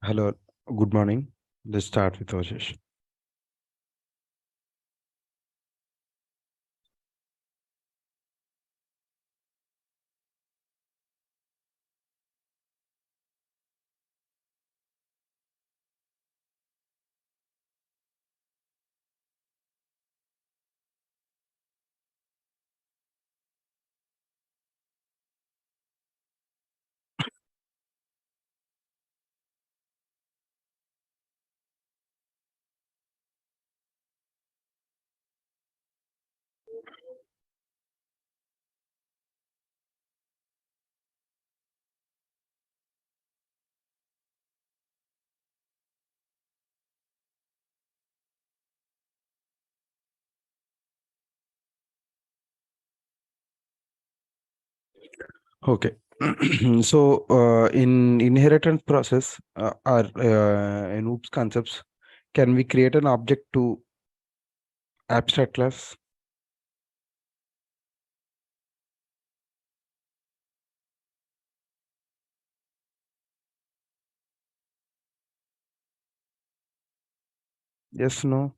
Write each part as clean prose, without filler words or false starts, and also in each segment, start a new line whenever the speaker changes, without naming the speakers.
Hello, good morning. Let's start with Oshish. Okay. So, in inheritance process or in OOPS concepts, can we create an object to abstract class? Yes, no?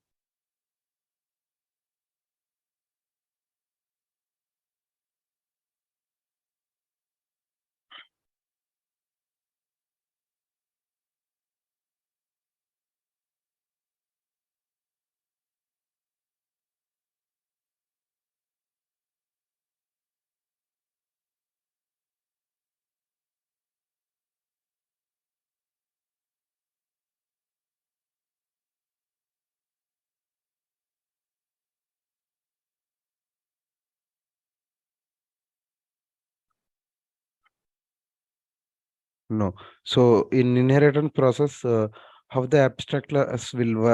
No. So, in inheritance process, how the abstract class will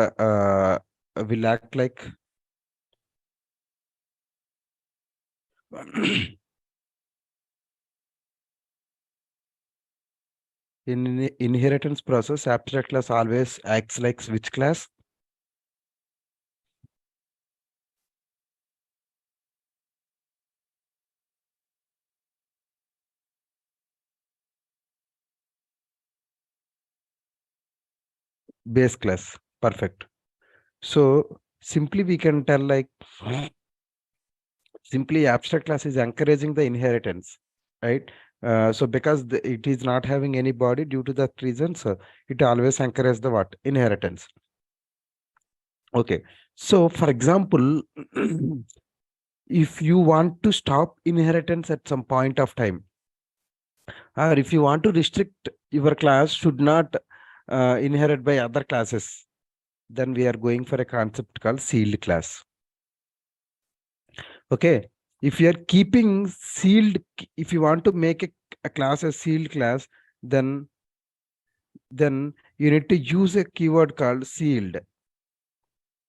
act like? In inheritance process, abstract class always acts like which class? Base class. Perfect. So simply we can tell like simply abstract class is encouraging the inheritance, right? So because it is not having any body due to that reason, so it always encourages the what? Inheritance. Okay. So for example, if you want to stop inheritance at some point of time, or if you want to restrict your class should not inherit by other classes, then we are going for a concept called sealed class. Okay. If you are keeping sealed, if you want to make a class a sealed class, then you need to use a keyword called sealed.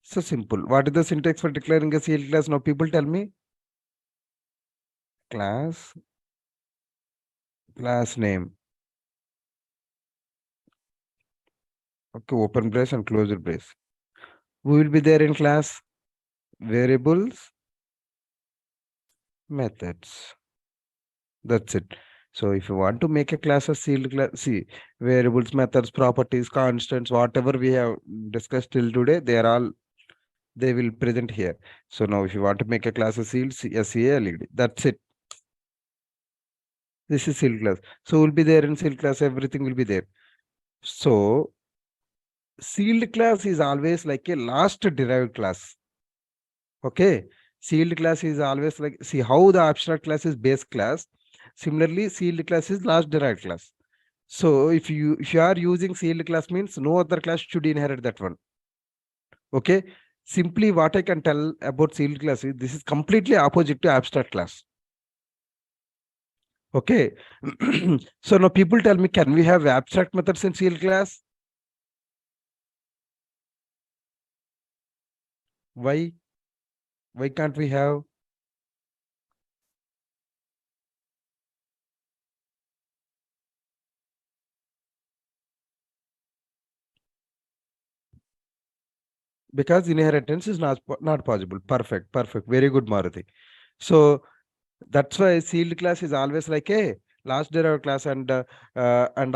So simple. What is the syntax for declaring a sealed class? Now people tell me class name. Okay, open brace and close brace. Who will be there in class? Variables, methods. That's it. So if you want to make a class a sealed class, see variables, methods, properties, constants, whatever we have discussed till today, they will present here. So now if you want to make a class a sealed, SEALED, that's it. This is sealed class. So will be there in sealed class, everything will be there. So sealed class is always like a last derived class. Okay. Sealed class is always like, see how the abstract class is base class. Similarly, sealed class is last derived class. So if you are using sealed class means no other class should inherit that one. Okay. Simply what I can tell about sealed class is this is completely opposite to abstract class. Okay. So now people tell me, can we have abstract methods in sealed class? Why? Why can't we have? Because inheritance is not possible. Perfect. Very good, Maruti. So that's why sealed class is always like a last derived class, and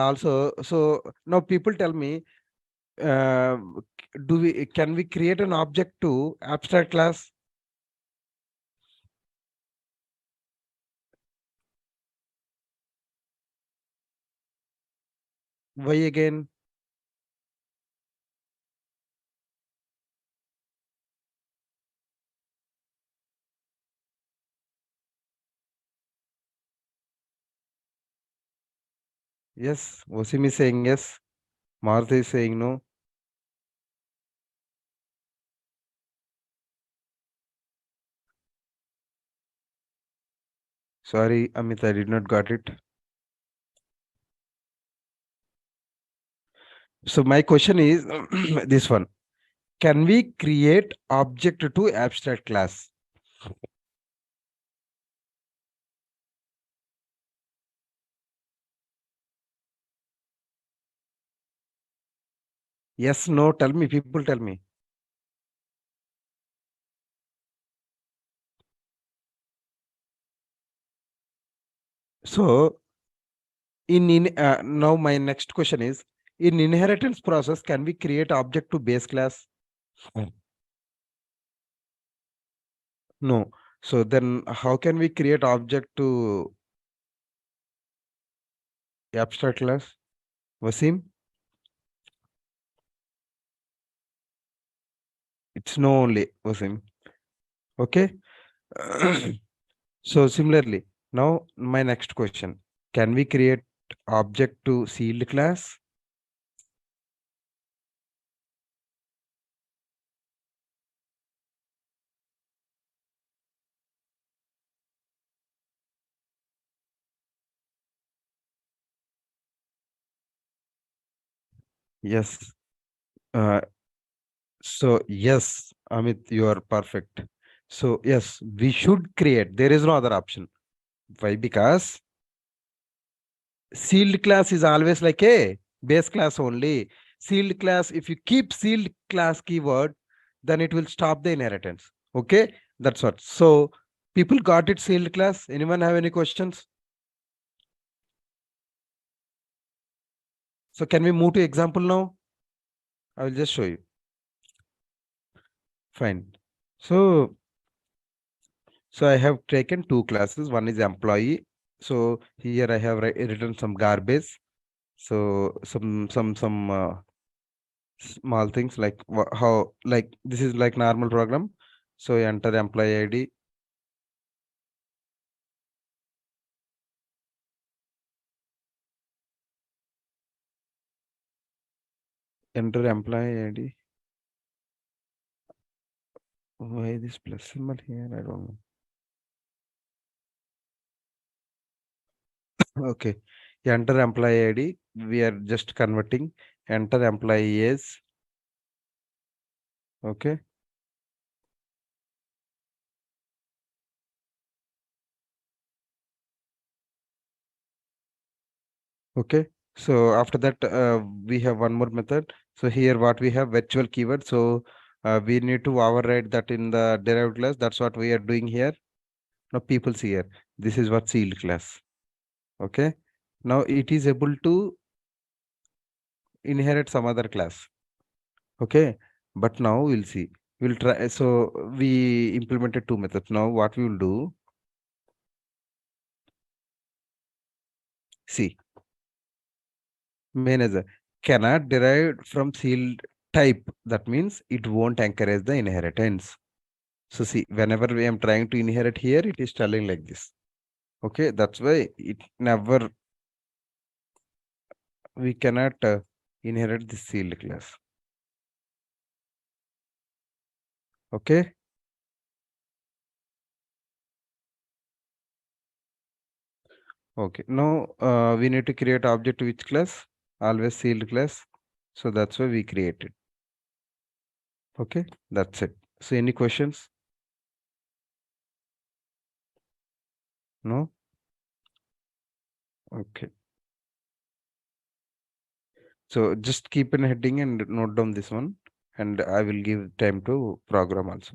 also, so now people tell me, uh, can we create an object to abstract class? Why again? Yes, Wasim is saying yes. Martha is saying no. Sorry, Amit, I did not got it. So my question is this one. Can we create object to abstract class? Yes, no, tell me, people tell me. So now my next question is, in inheritance process, can we create object to base class? No. So then how can we create object to abstract class? Wasim? It's no only, Wasim. Okay. So similarly, now my next question, can we create object to sealed class? Yes. Uh, so yes, Amit, you are perfect. So yes, we should create. There is no other option. Why? Because sealed class is always like a base class only. Sealed class, if you keep sealed class keyword, then it will stop the inheritance. Okay, that's what. So people got it, sealed class. Anyone have any questions? So can we move to example now? I will just show you. Fine. So I have taken two classes. One is employee. So here I have written some garbage. So some small things like how, like this is like normal program. So enter employee ID. Enter employee ID. Why this plus symbol here? I don't know. Okay. Enter employee ID. We are just converting. Enter employee is. Okay. Okay. So after that, we have one more method. So here what we have, virtual keyword. So we need to override that in the derived class. That's what we are doing here. Now people see here. This is what sealed class. Okay. Now it is able to inherit some other class. Okay. But now we'll see. We'll try. So we implemented two methods. Now what we will do, see, manager cannot derive from sealed type. That means it won't encourage the inheritance. So see, whenever I am trying to inherit here, it is telling like this. Okay, that's why it never, we cannot inherit this sealed class. Okay. Okay. Now we need to create object to which class? Always sealed class. So that's why we created. Okay, that's it. So any questions? No? Okay. So just keep in heading and note down this one, and I will give time to program also.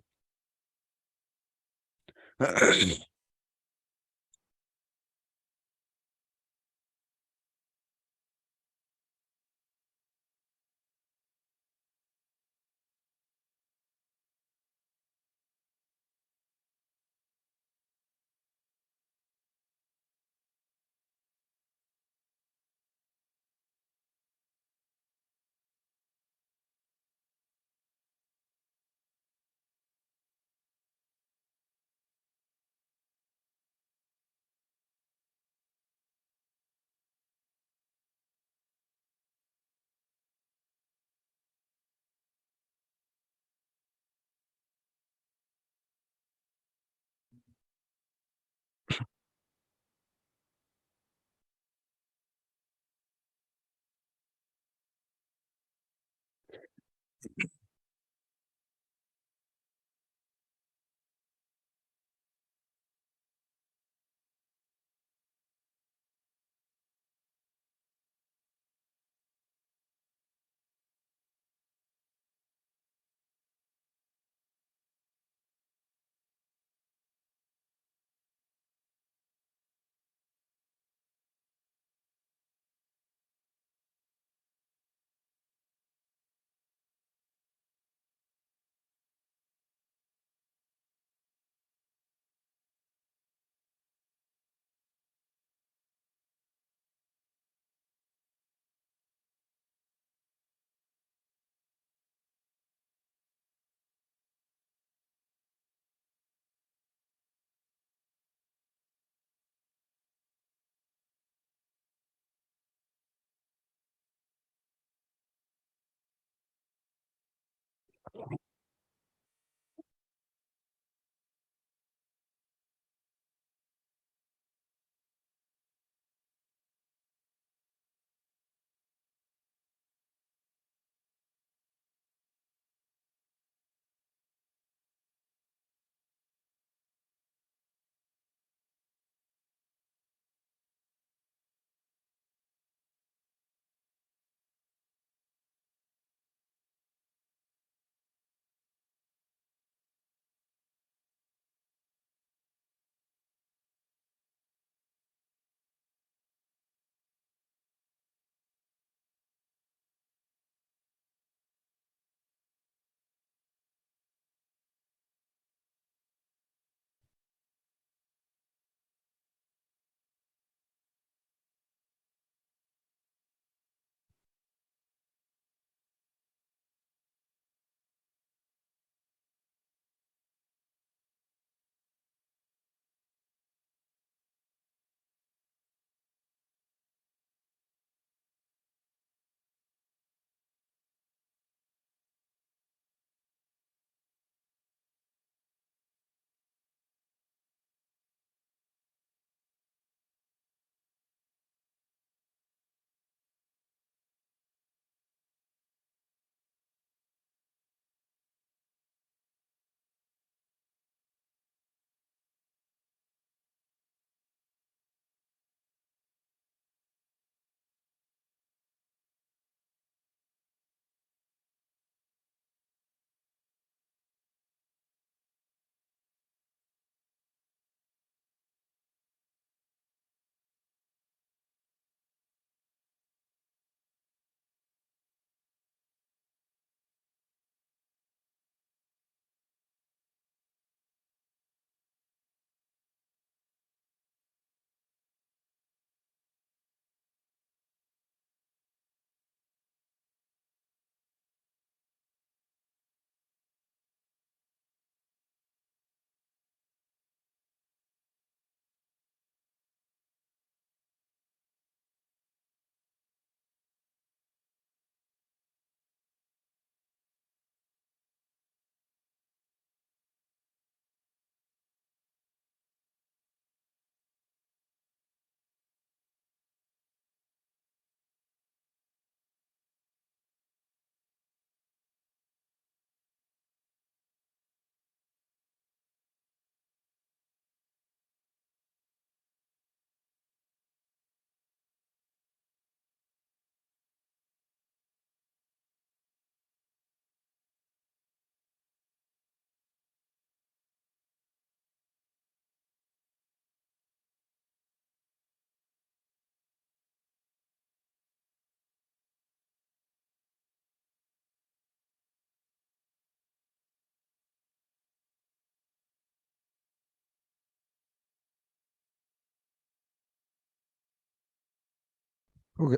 Okay.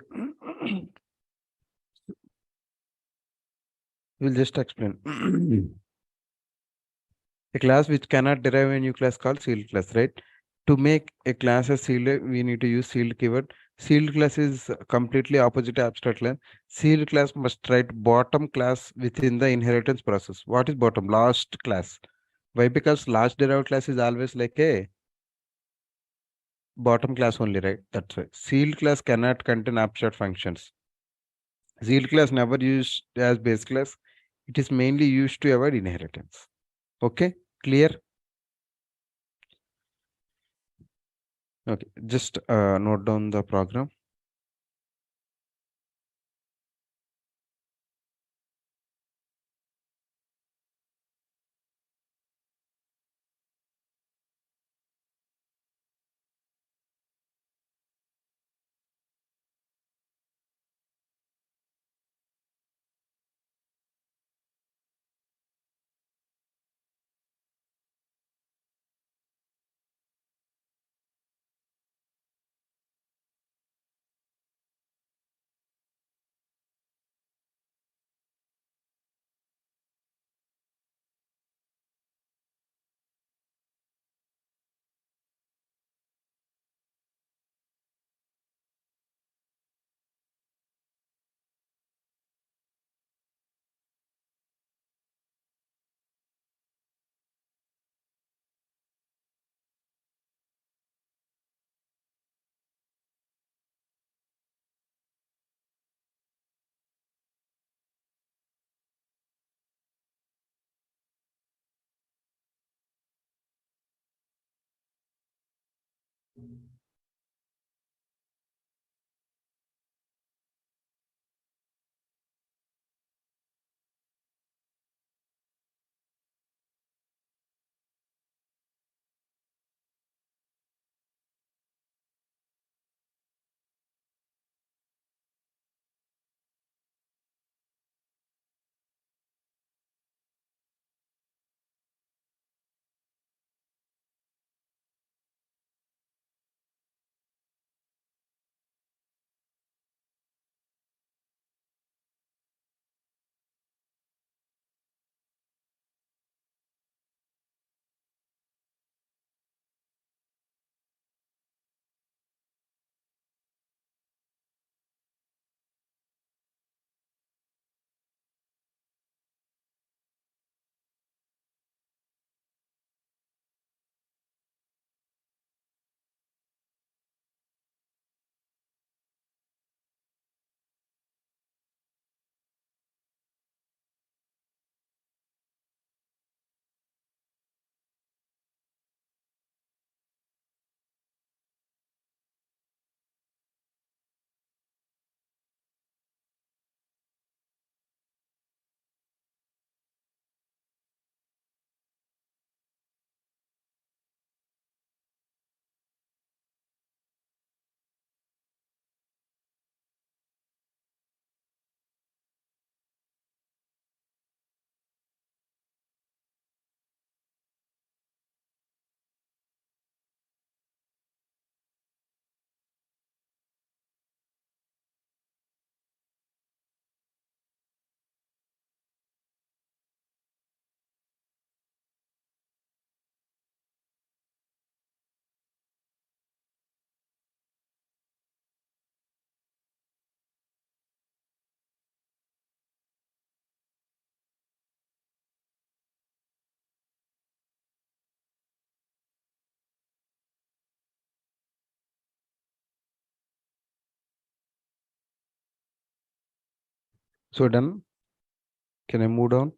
We'll just explain. A class which cannot derive a new class called sealed class, right? To make a class as sealed, we need to use sealed keyword. Sealed class is completely opposite to abstract class. Sealed class must write bottom class within the inheritance process. What is bottom? Last class. Why? Because last derived class is always like a bottom class only, right? That's why. Sealed class cannot contain abstract functions. Sealed class never used as base class. It is mainly used to avoid inheritance. Okay, clear? Okay, just note down the program. So done. Can I move down?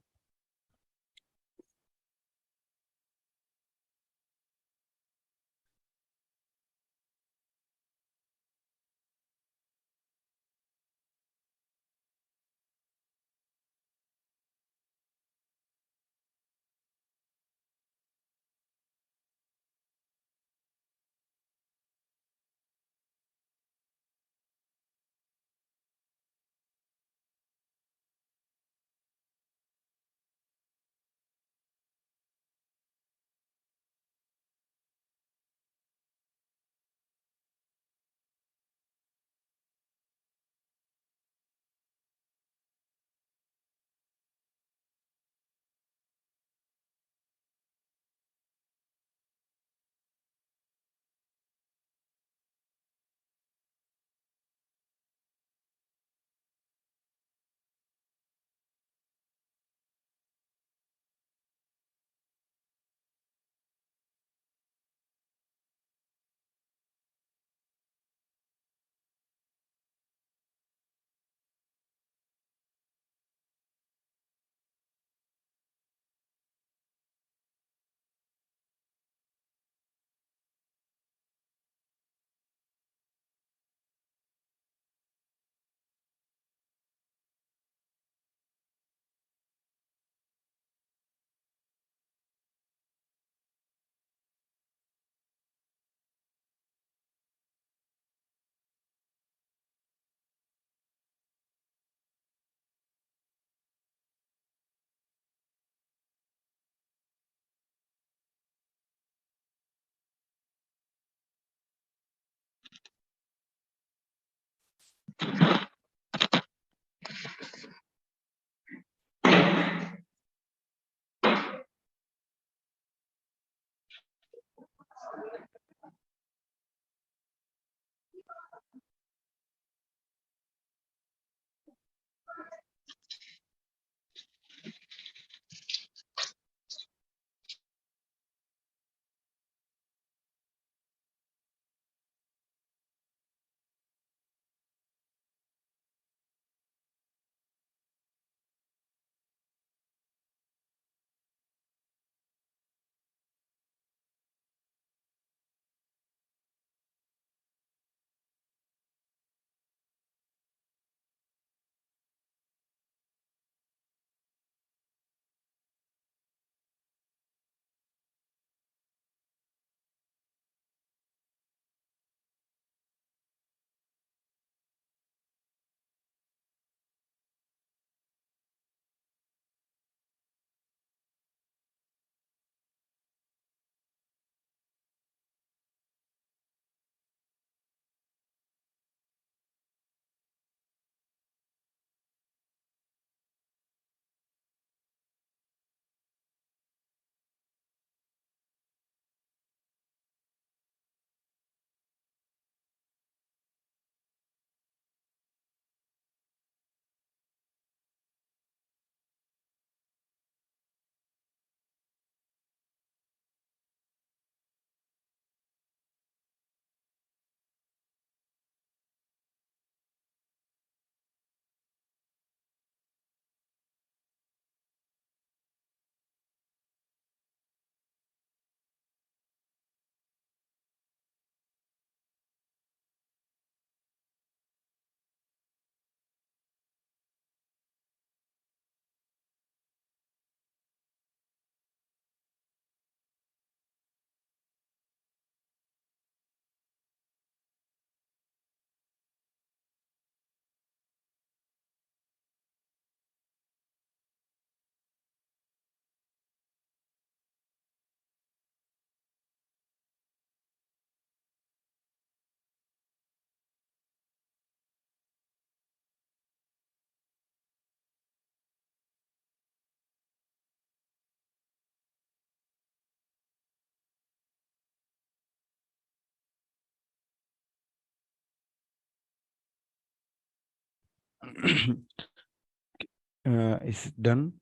Is it done?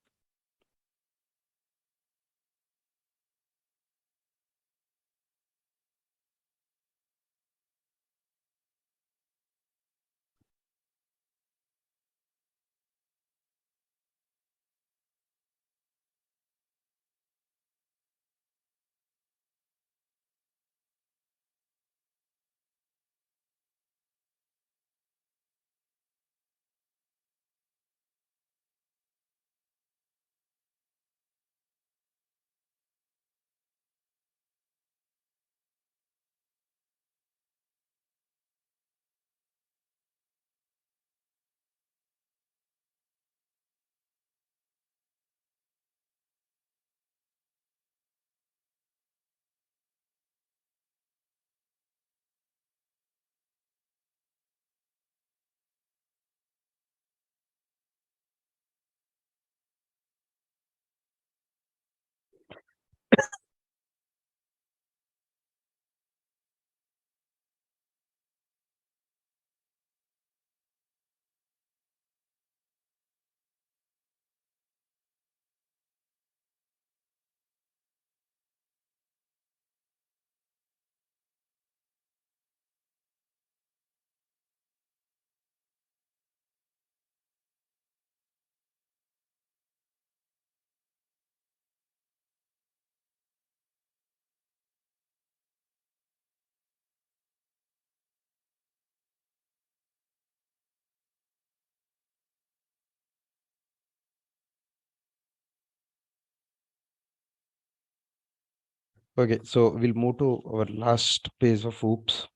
Okay, so we'll move to our last page of oops.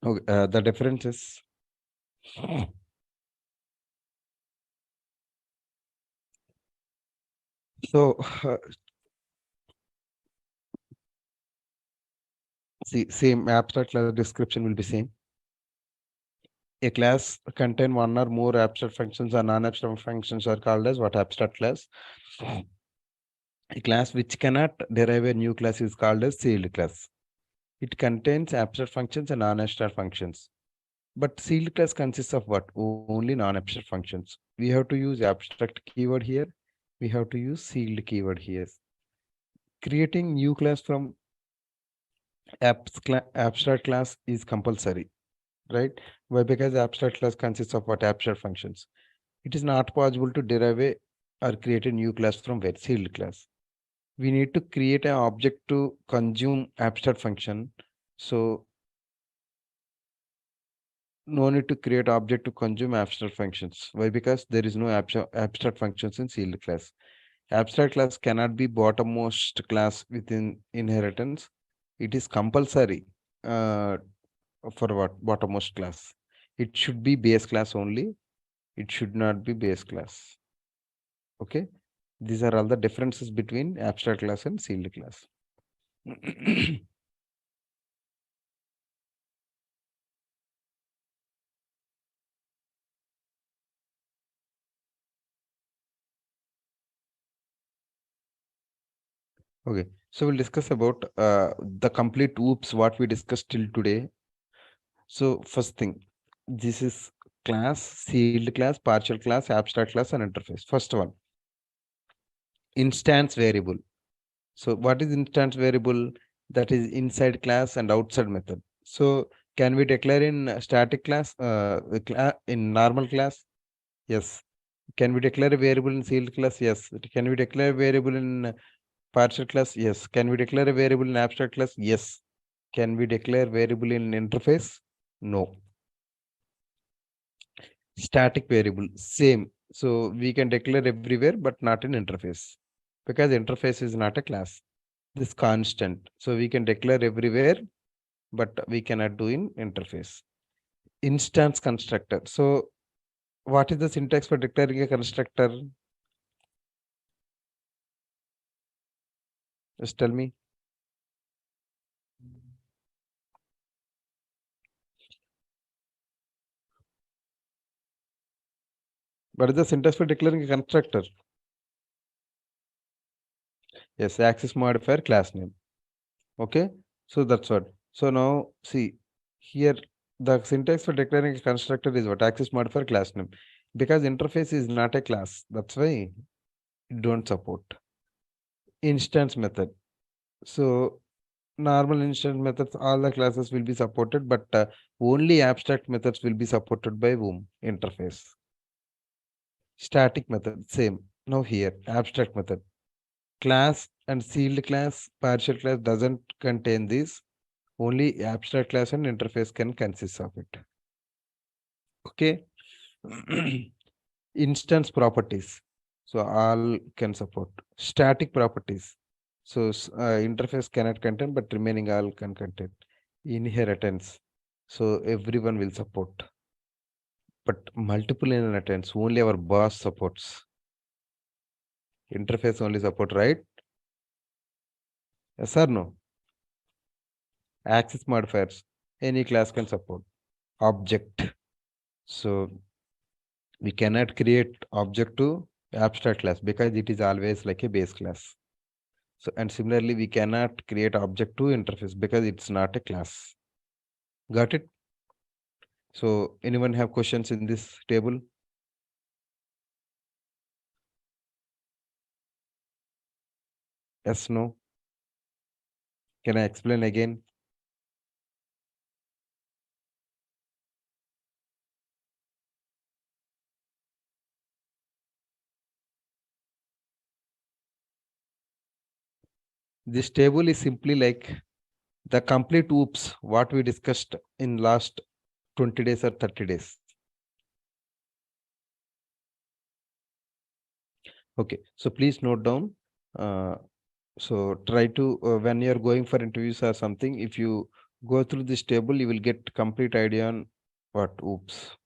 Okay, the difference is so see, same abstract class description will be same. A class contain one or more abstract functions or non-abstract functions are called as what? Abstract class. A class which cannot derive a new class is called as sealed class. It contains abstract functions and non-abstract functions. But sealed class consists of what? Only non-abstract functions. We have to use abstract keyword here. We have to use sealed keyword here. Creating new class from abstract class is compulsory, right? Why? Because abstract class consists of what? Abstract functions. It is not possible to derive a or create a new class from where? Sealed class. We need to create an object to consume abstract function. So no need to create object to consume abstract functions. Why? Because there is no abstract functions in sealed class. Abstract class cannot be bottommost class within inheritance. It is compulsory uh, for what? Bottommost class. It should be base class only. It should not be base class. Okay. These are all the differences between abstract class and sealed class. Okay, so we'll discuss about the complete oops what we discussed till today. So first thing, this is class, sealed class, partial class, abstract class, and interface. First one, instance variable. So what is instance variable? That is inside class and outside method. So can we declare in static class, in normal class? Yes. Can we declare a variable in sealed class? Yes. Can we declare a variable in partial class? Yes. Can we declare a variable in abstract class? Yes. Can we declare variable in interface? No. Static variable, same. So we can declare everywhere, but not in interface because interface is not a class. This constant. So we can declare everywhere, but we cannot do in interface. Instance constructor. So what is the syntax for declaring a constructor? Just tell me. What is the syntax for declaring a constructor? Yes, access modifier class name. Okay, so that's what. So now see here the syntax for declaring a constructor is what? Access modifier class name. Because interface is not a class, that's why it don't support. Instance method. So normal instance methods, all the classes will be supported, but only abstract methods will be supported by whom? Interface. Static method, same. Now here, abstract method. Class and sealed class, partial class doesn't contain this. Only abstract class and interface can consist of it. Okay. Instance properties. So all can support. Static properties. So interface cannot contain, but remaining all can contain. Inheritance. So everyone will support. But multiple inheritance, only our boss supports. Interface only support, right? Yes or no? Access modifiers. Any class can support. Object. So we cannot create object to abstract class because it is always like a base class. So and similarly, we cannot create object to interface because it's not a class. Got it? So anyone have questions in this table? Yes, no? Can I explain again? This table is simply like the complete oops what we discussed in last 20 days or 30 days. Okay, so please note down. Uh, so try to when you're going for interviews or something, if you go through this table, you will get complete idea on what oops.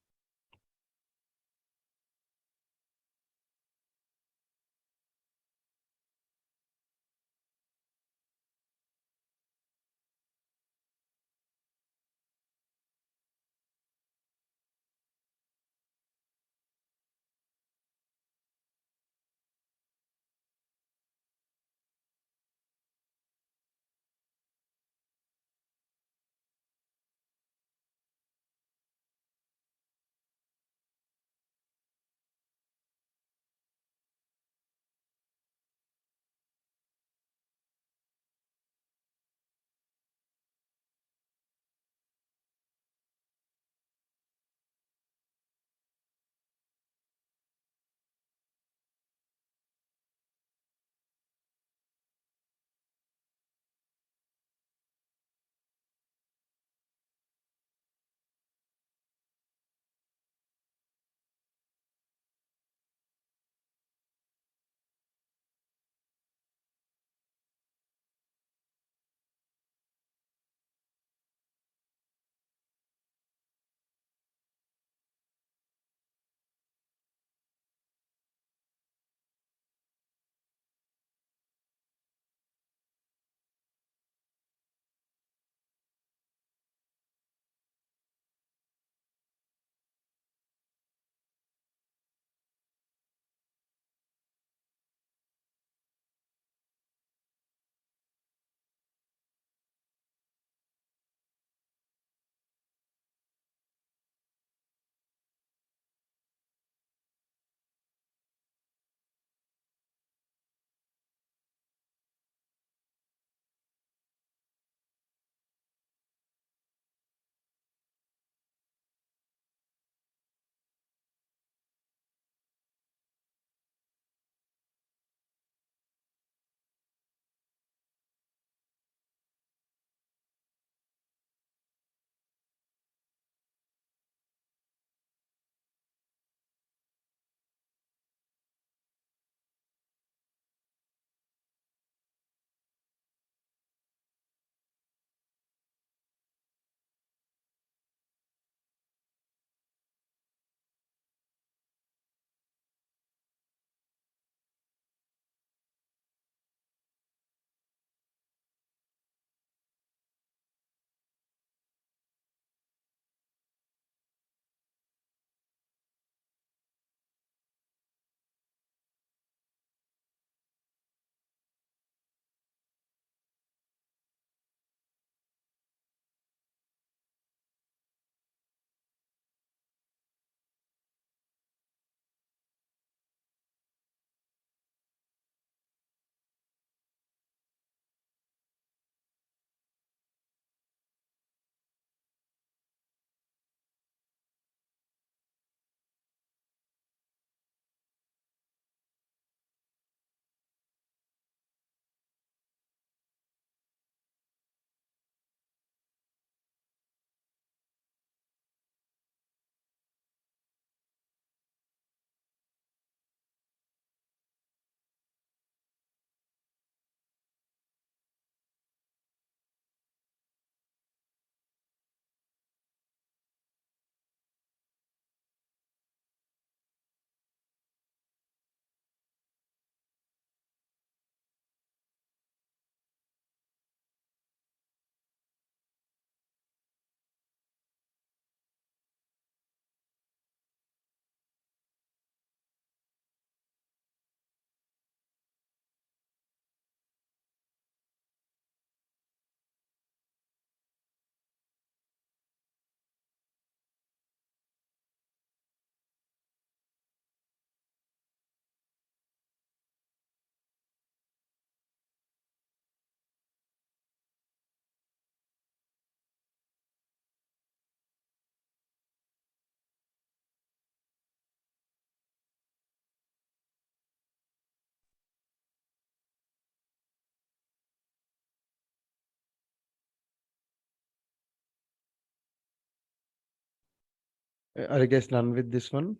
Are you guys done with this one?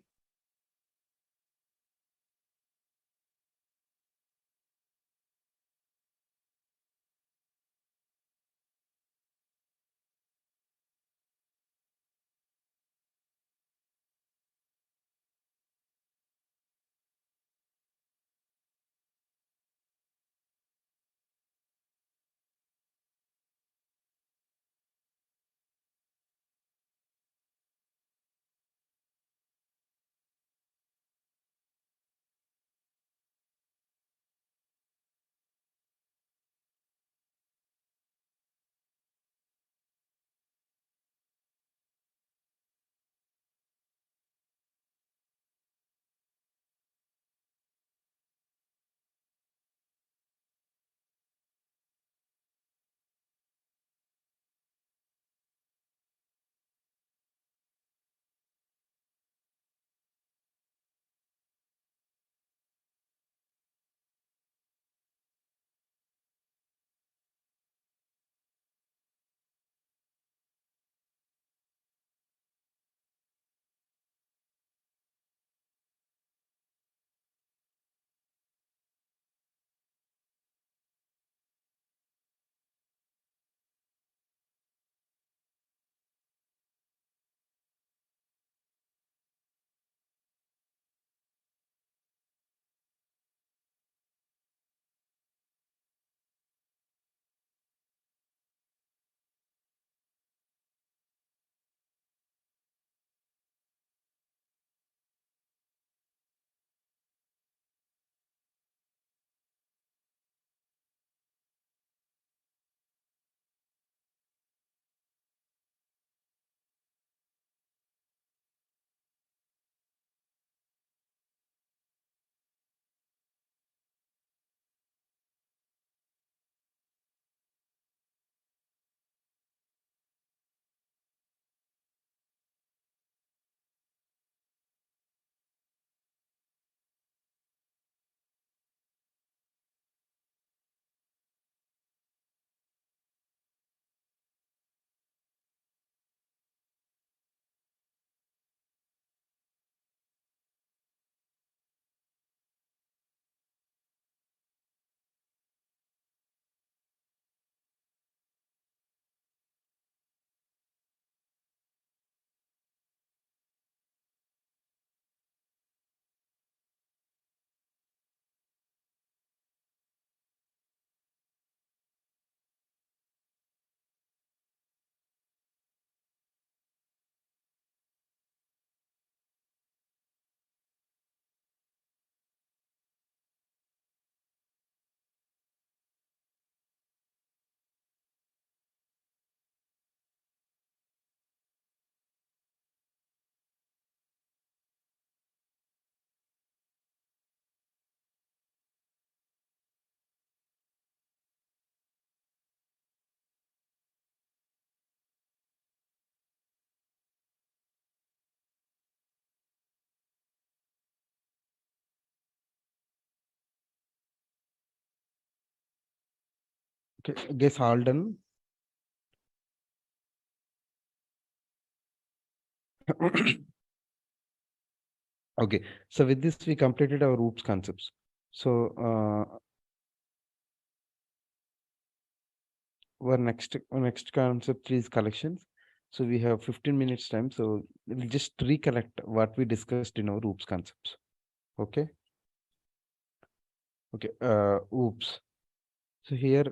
Okay, guess all done. Okay, so with this we completed our OOPS concepts. So our next concept is collections. So we have 15 minutes time. So we'll just recollect what we discussed in our OOPS concepts. Okay. Okay. OOPS. So here,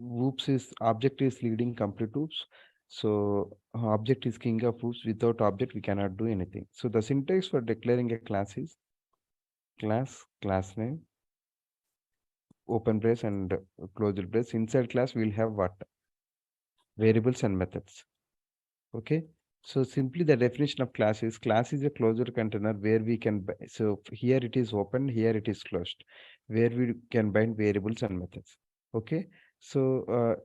OOPS is object is leading complete OOPS. So object is king of OOPS. Without object, we cannot do anything. So the syntax for declaring a class is class name, open brace and closure brace. Inside class, we'll have what? Variables and methods. Okay. So simply the definition of class is a closure container where we can, so here it is open, here it is closed, where we can bind variables and methods. Okay. So,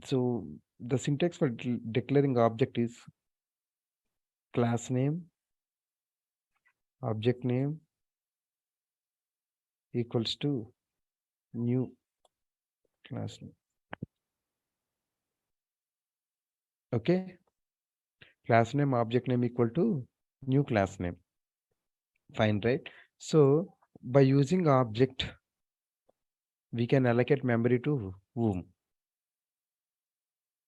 so the syntax for declaring object is class name, object name equals to new class name. Okay. Class name, object name equal to new class name. Fine, right? So by using object, we can allocate memory to whom?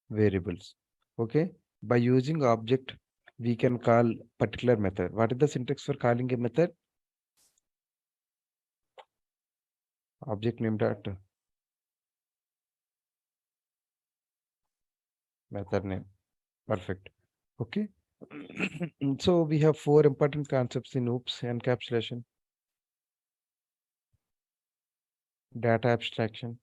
Variables. Okay. By using object, we can call particular method. What is the syntax for calling a method? Object name dot method name. Perfect. Okay. So we have four important concepts in OOPS: encapsulation, data abstraction,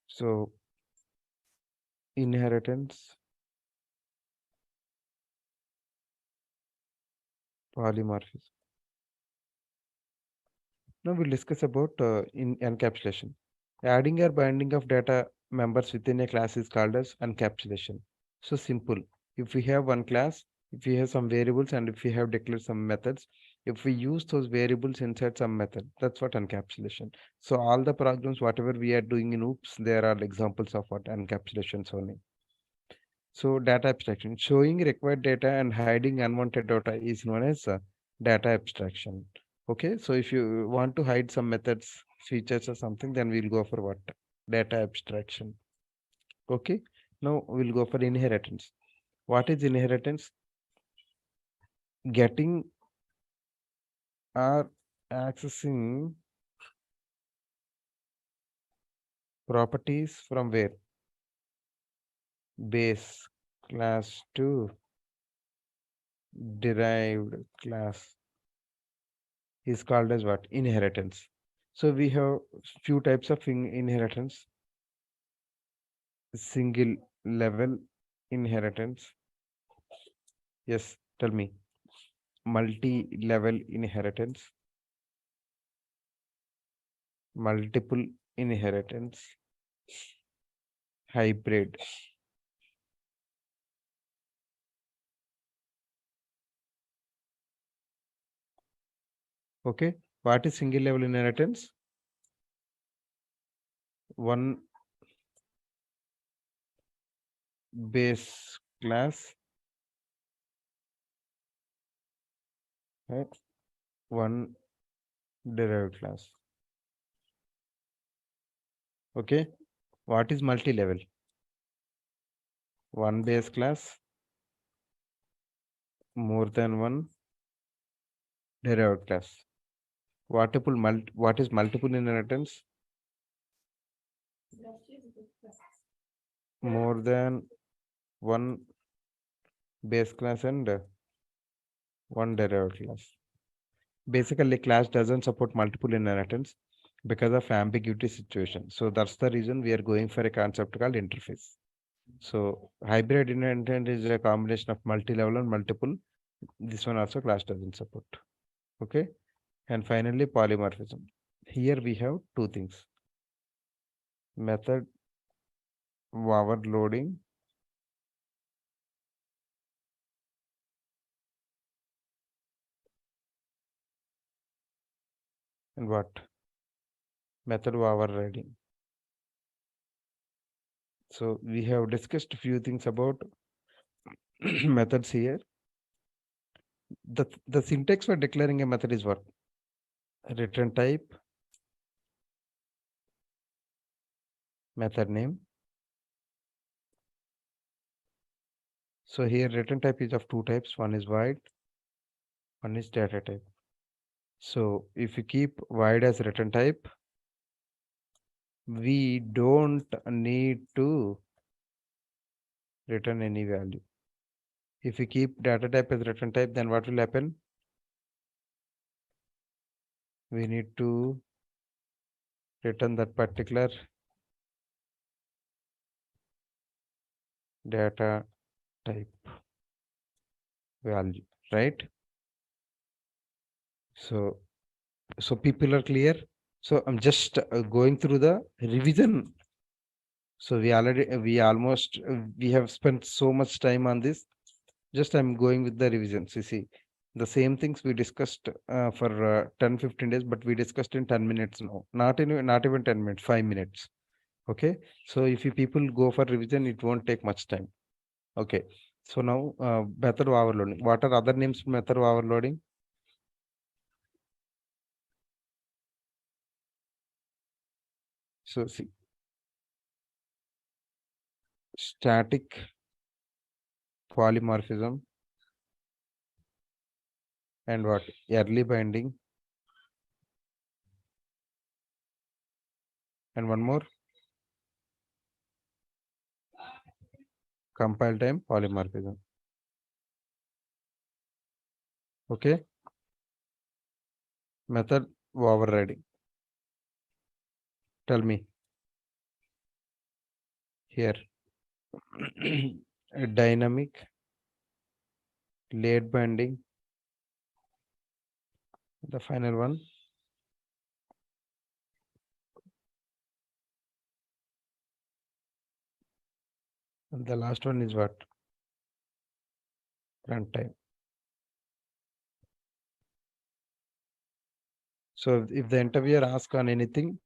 so inheritance, polymorphism. Now we'll discuss about in encapsulation. Adding or binding of data members within a class is called as encapsulation. So simple. If we have one class, if we have some variables, and if we have declared some methods, if we use those variables inside some method, that's what encapsulation. So all the programs, whatever we are doing in OOPS, there are examples of what encapsulations only. So data abstraction, showing required data and hiding unwanted data is known as data abstraction. Okay, so if you want to hide some methods, features or something, then we'll go for what? Data abstraction. Okay, now we'll go for inheritance. What is inheritance? Getting or accessing properties from where? Base class to derived class is called as what? Inheritance. So we have few types of inheritance: single level inheritance. Yes, tell me. Multi-level inheritance, multiple inheritance, hybrid. Okay, what is single level inheritance? One base class, right? One derived class. Okay, what is multi-level? One base class, more than one derived class. What is multiple inheritance? More than one base class and one derived class. Basically, class doesn't support multiple inheritance because of ambiguity situation. So that's the reason we are going for a concept called interface. So hybrid inheritance is a combination of multi-level and multiple. This one also class doesn't support. Okay. And finally, polymorphism. Here we have two things: method overloading and what? Method overriding. So we have discussed a few things about methods here. The syntax for declaring a method is what? Return type, method name. So here return type is of two types. One is void, one is data type. So if you keep void as return type, we don't need to return any value. If you keep data type as return type, then what will happen? We need to return that particular data type value, right? So people are clear. So I'm just going through the revision. So we almost we have spent so much time on this. Just I'm going with the revisions. You see, the same things we discussed for 10 15 days, but we discussed in 10 minutes now. Not even 10 minutes, 5 minutes. Okay, so if you people go for revision, it won't take much time. Okay, so now method overloading. What are other names for method overloading? So see, static polymorphism and what? Early binding and one more, compile time polymorphism. Okay, method overriding. Tell me here. Dynamic, late binding, the final one. And the last one is what? Runtime. So if the interviewer asks on anything,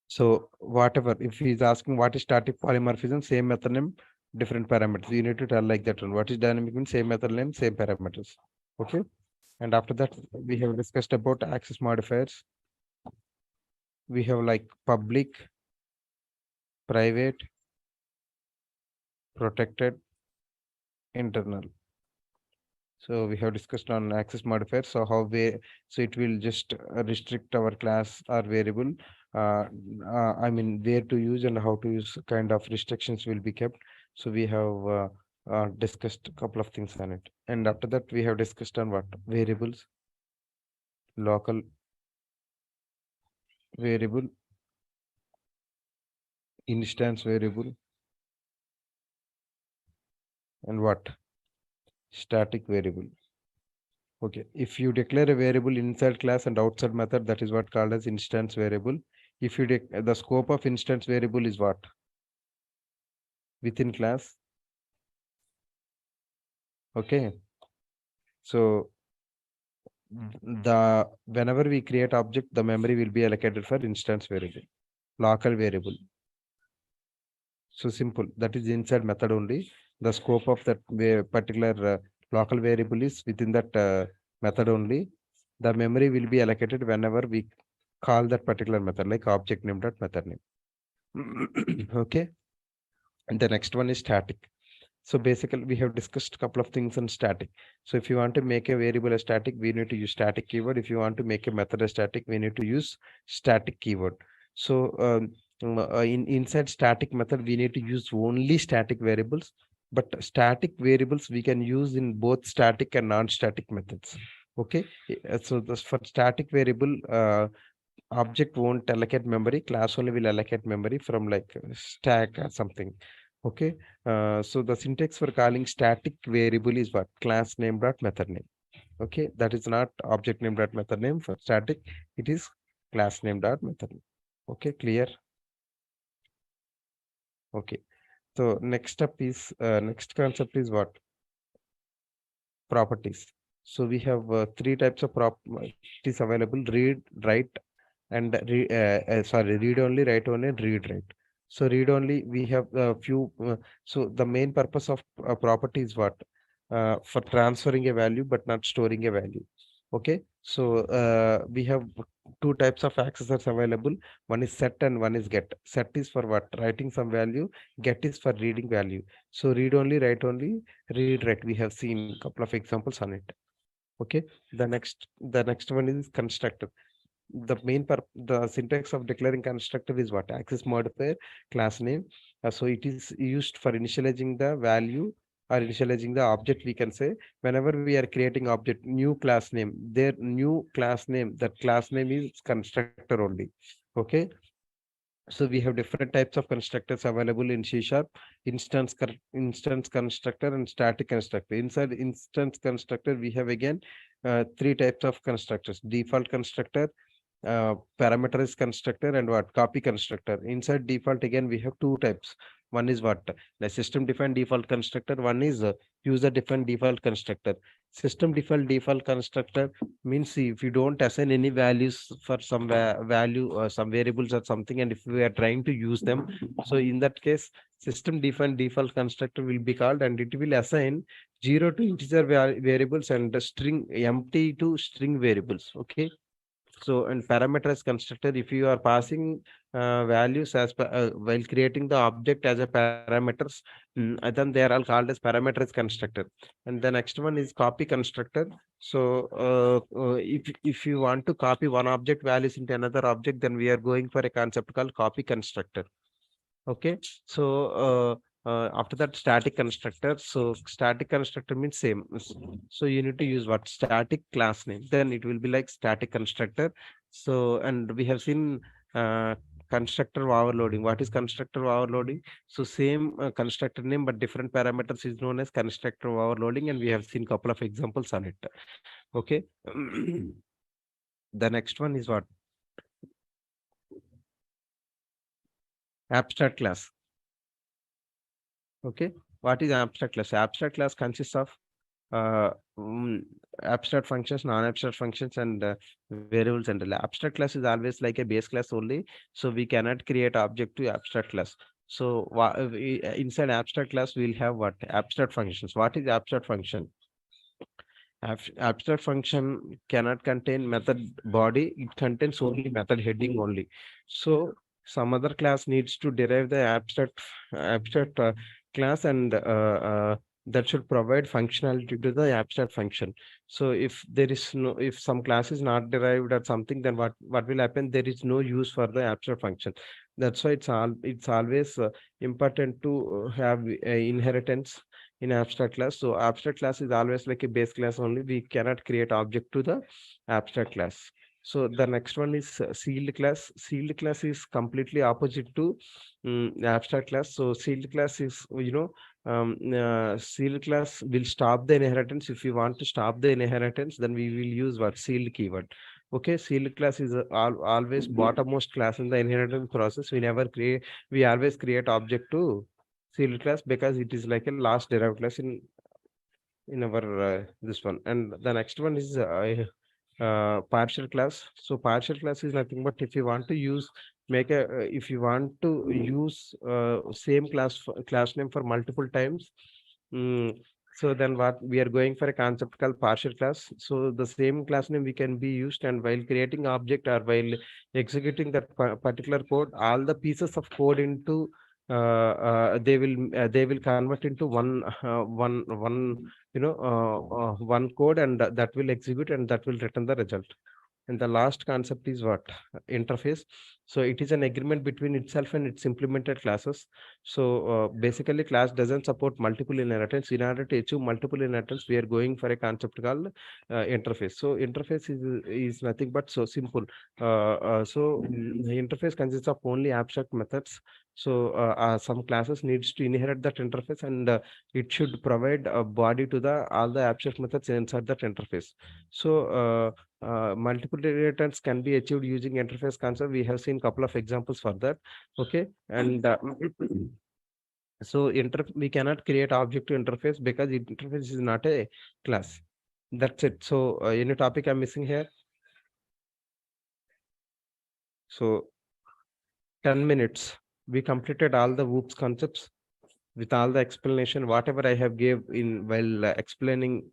so whatever, if he's asking what is static polymorphism, same method name, different parameters. You need to tell like that one. What is dynamic means same method name, same parameters. Okay. And after that, we have discussed about access modifiers. We have like public, private, protected, internal. So we have discussed on access modifier. So so it will just restrict our class or variable. I mean, where to use and how to use kind of restrictions will be kept. So we have discussed a couple of things on it. And after that, we have discussed on what? Variables, local variable, instance variable, and what? Static variable. Okay, if you declare a variable inside class and outside method, that is what called as instance variable. If you the scope of instance variable is what? Within class. Okay, so the whenever we create object, the memory will be allocated for instance variable, local variable. So simple. That is inside method only. The scope of that particular local variable is within that method only. The memory will be allocated whenever we call that particular method, like object name dot method name. Okay. And the next one is static. So basically, we have discussed a couple of things on static. So if you want to make a variable a static, we need to use static keyword. If you want to make a method a static, we need to use static keyword. So inside static method, we need to use only static variables. But static variables we can use in both static and non-static methods. Okay. So this for static variable, object won't allocate memory. Class only will allocate memory from like stack or something. Okay. So the syntax for calling static variable is what? Class name dot method name. Okay, that is not object name dot method name for static. It is class name dot method name. Okay, clear. Okay. So next up is next concept is what? Properties. So we have three types of properties available: read, write, and read only, write only, and read write. So read only we have a few. So the main purpose of property is what? For transferring a value but not storing a value. Okay, so we have two types of accessors available. One is set and one is get. Set is for what? Writing some value. Get is for reading value. So read only, write only, read write. We have seen a couple of examples on it. Okay, the next one is constructor. The the syntax of declaring constructor is what? Access modifier, class name. So it is used for initializing the value or initializing the object, we can say. Whenever we are creating object, new class name, their new class name, that class name is constructor only. Okay, so we have different types of constructors available in C#: instance constructor and static constructor. Inside instance constructor, we have again three types of constructors: default constructor, parameterized constructor, and what? Copy constructor. Inside default, again we have two types. One is what? The system defined default constructor. One is user defined default constructor. System default constructor means if you don't assign any values for some value or some variables or something, and if we are trying to use them, so in that case, system defined default constructor will be called, and it will assign 0 to integer variables and string empty to string variables. Okay. So, and parameterized constructor, if you are passing values as while creating the object as a parameters, then they are all called as parameterized constructor. And the next one is copy constructor. So, if you want to copy one object values into another object, then we are going for a concept called copy constructor. Okay. So, after that, static constructor. So static constructor means same. So you need to use what? Static class name. Then it will be like static constructor. So, and we have seen uh, constructor overloading. What is constructor overloading? So same constructor name, but different parameters is known as constructor overloading. And we have seen couple of examples on it. Okay. The next one is what? Abstract class. Okay. What is abstract class? Abstract class consists of uh, mm, abstract functions, non-abstract functions, and variables. And all. Abstract class is always like a base class only. So we cannot create object to abstract class. So inside abstract class, we'll have what? Abstract functions. What is abstract function? Abstract function cannot contain method body. It contains only method heading only. So some other class needs to derive the abstract class, and that should provide functionality to the abstract function. So if there is no, if some class is not derived or something, then what will happen? There is no use for the abstract function. That's why it's always important to have inheritance in abstract class. So abstract class is always like a base class only. We cannot create object to the abstract class. So the next one is sealed class. Sealed class is completely opposite to abstract class. So sealed class is, sealed class will stop the inheritance. If you want to stop the inheritance, then we will use what? Sealed keyword. Okay, sealed class is always bottommost class in the inheritance process. We always create object to sealed class because it is like a last derived class in our this one. And the next one is partial class. So partial class is nothing but if you want to use make a if you want to use same class name for multiple times. mm, so then what we are going for a concept called partial class. So the same class name we can be used, and while creating object or while executing that particular code, all the pieces of code into they will convert into one one code, and that will execute and that will return the result. And the last concept is what? Interface. So it is an agreement between itself and its implemented classes. So basically class doesn't support multiple inheritance. In order to achieve multiple inheritance, we are going for a concept called interface. So interface is nothing but so simple. The interface consists of only abstract methods. So some classes needs to inherit that interface, and it should provide a body to the all the abstract methods inside that interface. So multiple returns can be achieved using interface concept. We have seen couple of examples for that. Okay. And so we cannot create object to interface because interface is not a class. That's it. So any topic I'm missing here? So 10 minutes. We completed all the whoops concepts with all the explanation, whatever I have gave in while explaining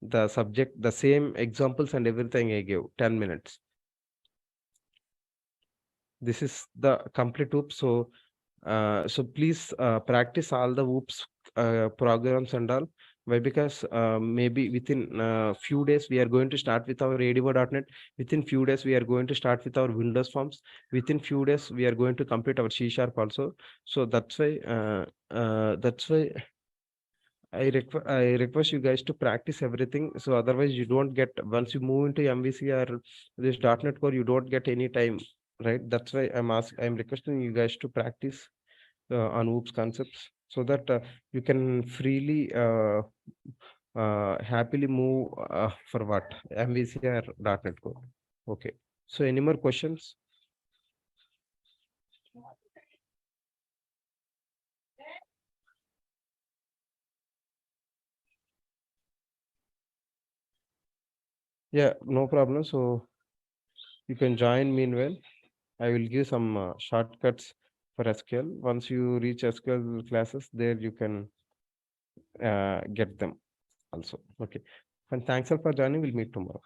the subject, the same examples and everything I gave. 10 minutes. This is the complete loop. So please practice all the whoops programs and all. Why? Because maybe within few days we are going to start with our ADO.NET. Within few days we are going to start with our Windows forms. Within few days we are going to complete our C# also. So that's why I request you guys to practice everything. So otherwise you don't get, once you move into MVC or this .NET Core, you don't get any time, right? That's why I'm requesting you guys to practice on OOPS concepts so that you can freely happily move for what? MVC or .NET Core. Okay. So any more questions? Yeah, no problem. So you can join meanwhile. I will give some shortcuts for SQL. Once you reach SQL classes, there you can get them also. Okay. And thanks all for joining. We'll meet tomorrow.